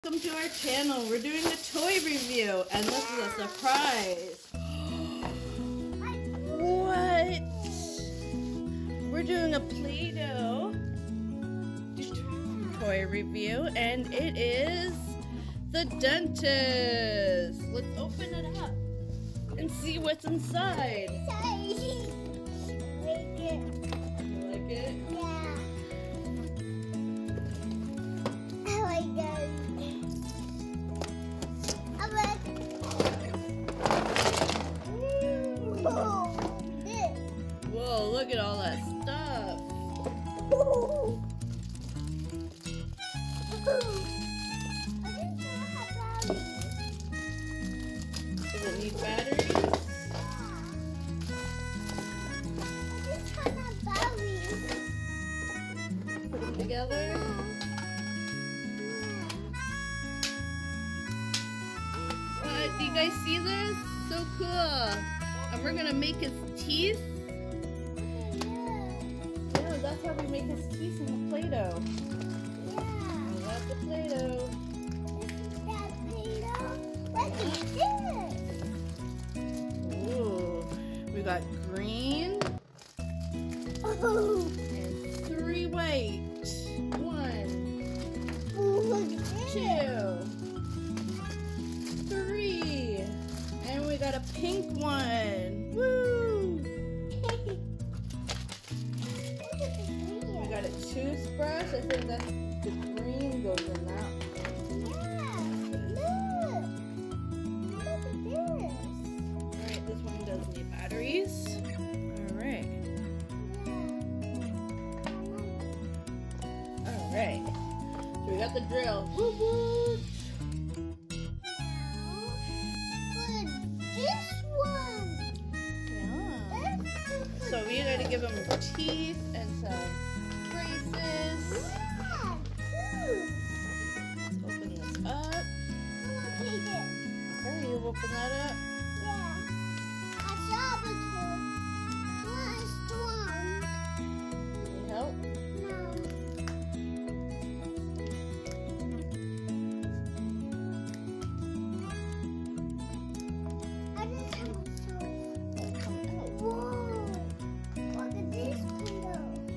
Welcome to our channel. We're doing a toy review and this is a surprise. What? We're doing a Play-Doh toy review and it is the dentist. Let's open it up and see what's inside. You like it? Whoa, look at all that stuff. Does it need batteries? Put them together. What? Do you guys see this? So cool. And we're gonna make his teeth. Yeah, that's how we make his teeth in the Play-Doh. Yeah. That's the Play-Doh. Ooh, we got green Oh, and 3 white. 1, look at 2, 3, and we got a pink one. Woo! We got a toothbrush. I think that's the green goes in that. Alright, this one does need batteries. Alright. Alright. So we got the drill. Woo woo! Yeah. So we gotta give him teeth and some braces. Let's open this up. Okay, you open that up. Need help?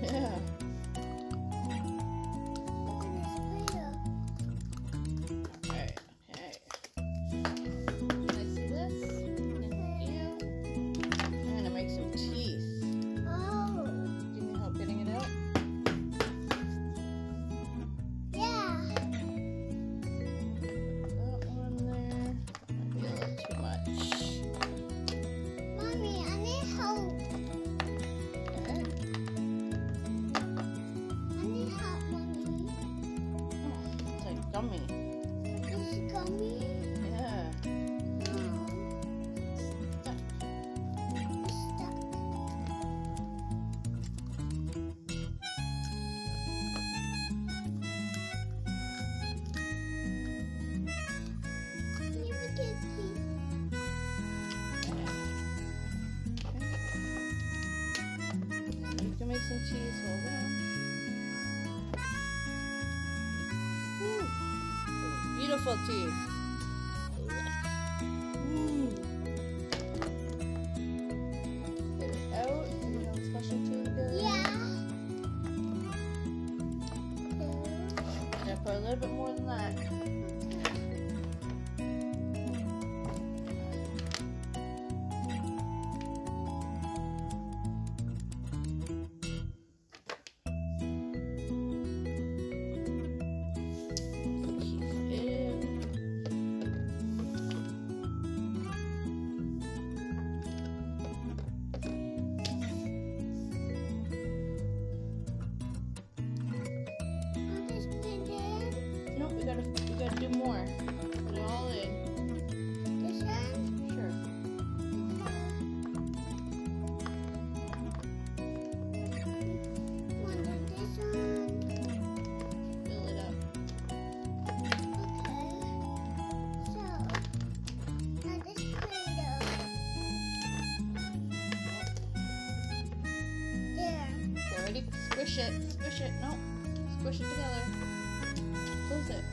Yeah. Alright, okay. Can I see this? Thank you. I'm gonna make some teeth. Do you need help getting it out? That one there. Might be a little too much. Okay. Oh, it's like gummy. Yeah. You can make some cheese. Hold on. Woo. Beautiful teeth. Get it out. You know, special tool good. Yeah, put a little bit more than that. Nope, we gotta do more. Put it all in. Sure. Fill it up. Okay, ready? Squish it. Squish it. Nope. Squish it together. Close it.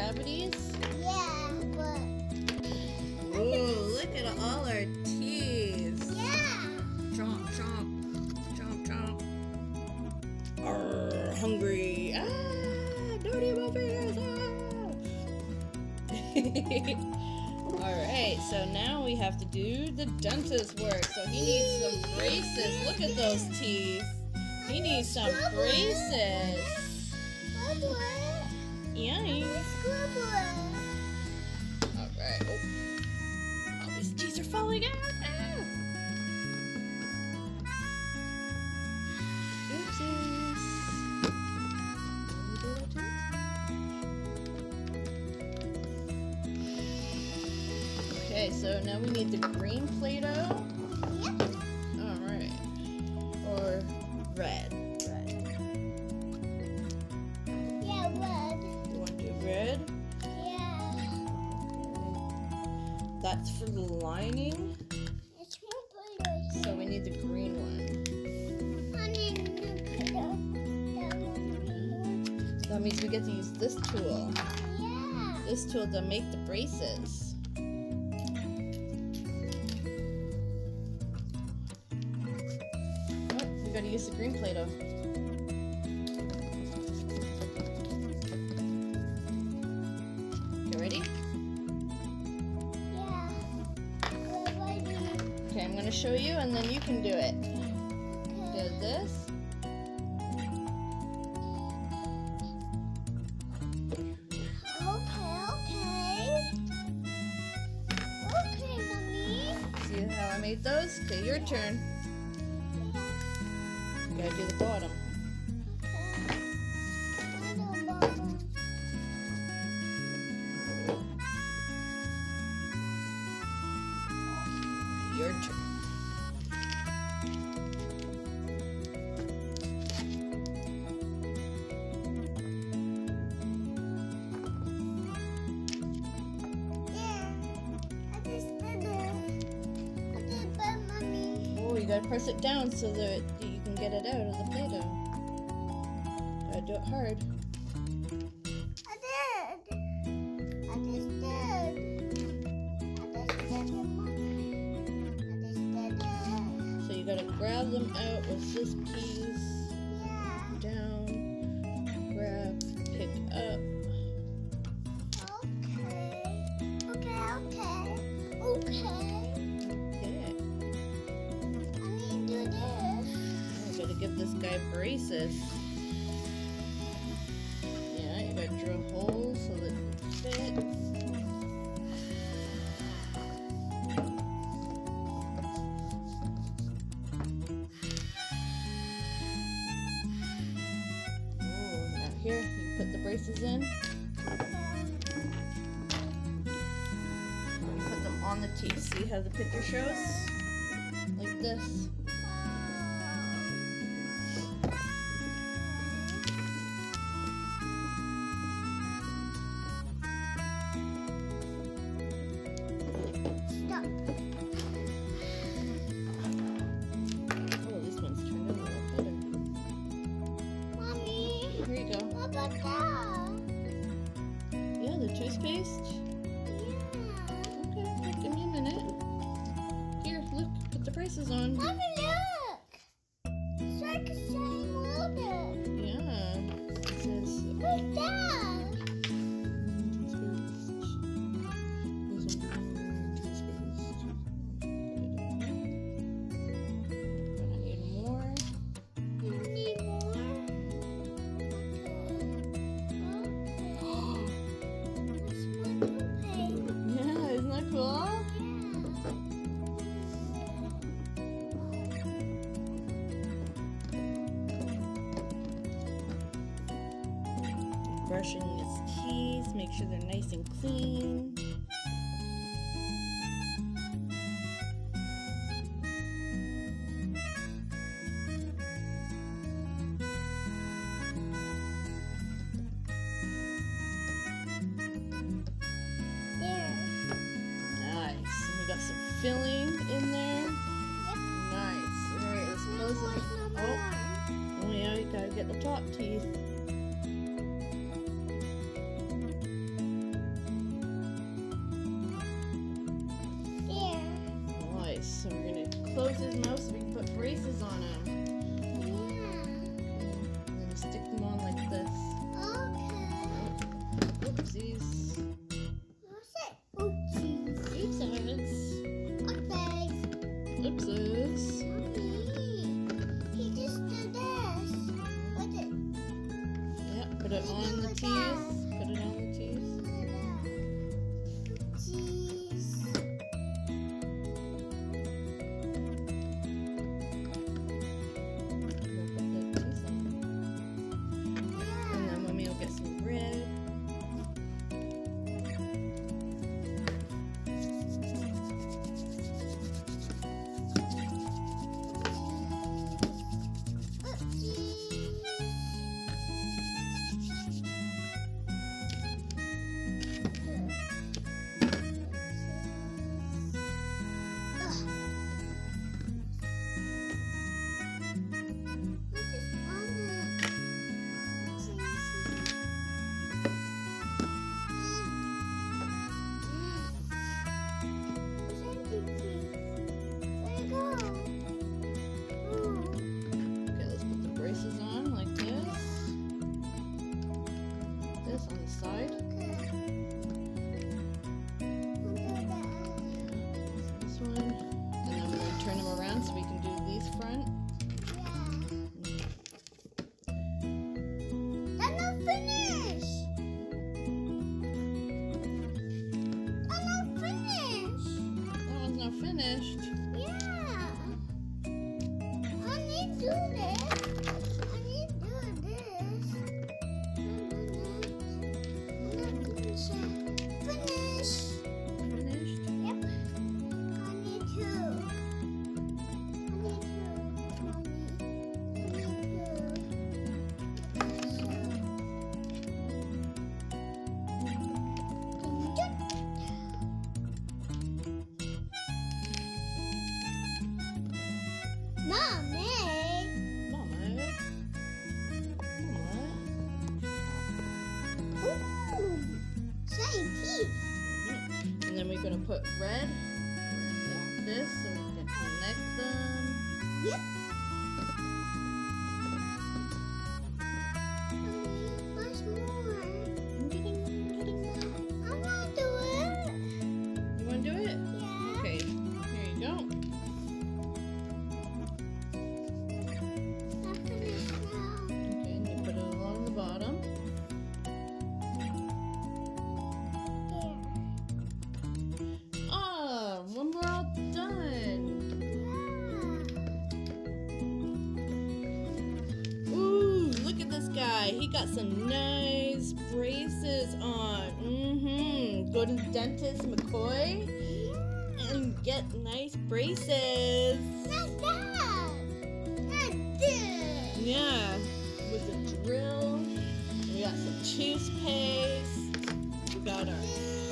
cavities? Yeah, but Ooh, look at all our teeth. yeah. Chomp, chomp, chomp, chomp. Arr, hungry. Ah, don't eat my fingers. Ah. Alright, so now we have to do the dentist work. So he needs some braces. Look at those teeth. He needs some braces. What's what? Yummy. Scribble. Alright. Oh. All these teeth are falling out. Ah. Oopsies. Okay, so now we need the green Play-Doh. Yep. Alright. Or red. Yeah, red. You want to do red? Yeah. That's for the lining. It's more pretty. So we need the green one. I need new pillow. That means we get to use this tool. Yeah. This tool to make the braces. Oh, we gotta use the green Play-Doh. Okay, ready? Yeah. We're ready. Okay, I'm gonna show you and then you can do it. Okay. Do this. Okay, Mommy. See how I made those? Okay, your turn. You gotta do the bottom. Your turn. Oh, you gotta press it down so that you can get it out of the Play-Doh. Gotta do it hard. So you gotta grab them out with this piece. Down. Grab. Pick up. Okay. I gotta give this guy braces. Yeah, you gotta drill holes so that it fit. Oh, now here, you put the braces in. You put them on the teeth. See how the picture shows? Like this. Stop. Oh, this one's turned out a lot better. Mommy, Here you go. what about that? Yeah, the toothpaste. Yeah. Okay, give me a minute. Here, look, put the braces on. Mommy, look! It's like the same order. Yeah. It says What's that? Gonna need more. You need more? Okay. That's one toothpaste. Yeah, isn't that cool? Brushing his teeth, make sure they're nice and clean. There. Nice. And we got some filling in there. Nice. Alright, let's close it. Oh, yeah, you gotta get the top teeth. braces, Mo, so we can put braces on him. And then stick them on like this. Oopsies. Oopsies. Oopsies. Yeah, put it on the teeth. Put it on the teeth. Get some bread. On the side. This one. And then we're going to turn them around so we can do these front. I'm not finished. That one's not finished. Yeah. I need to do this. And then we're going to put red like this so we can connect them. Yep. Much more. I want to do it. You want to do it? Yeah. Okay, here you go. I'm finished now. Okay, and you put it along the bottom. When we're all done. Yeah. Ooh, look at this guy. He got some nice braces on. Go to the dentist, McCoy, and get nice braces. Not that. Not this. Yeah, with a drill. We got some toothpaste. We got our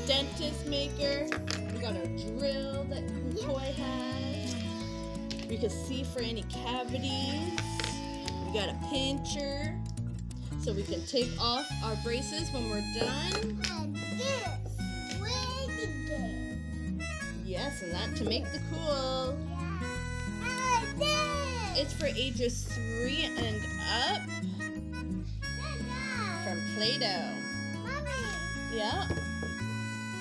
dentist maker. We got our drill that McCoy has. We can see for any cavities. We got a pincher. So we can take off our braces when we're done. And this. Where the game? Yes, and that to make the cool. Yeah. And this. It's for ages 3 and up from Play-Doh. Mommy. Yeah.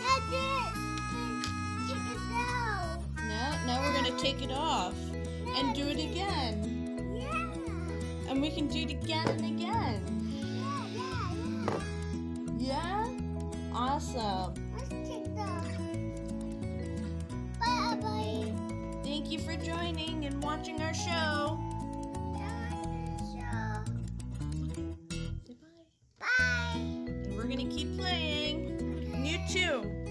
And this. Take it out. Now we're going to take it off and do it again. Yeah. And we can do it again and again. Yeah. Yeah? Awesome. Let's take the. Bye. Thank you for joining and watching our show. Say bye. Bye. And we're going to keep playing. And you too.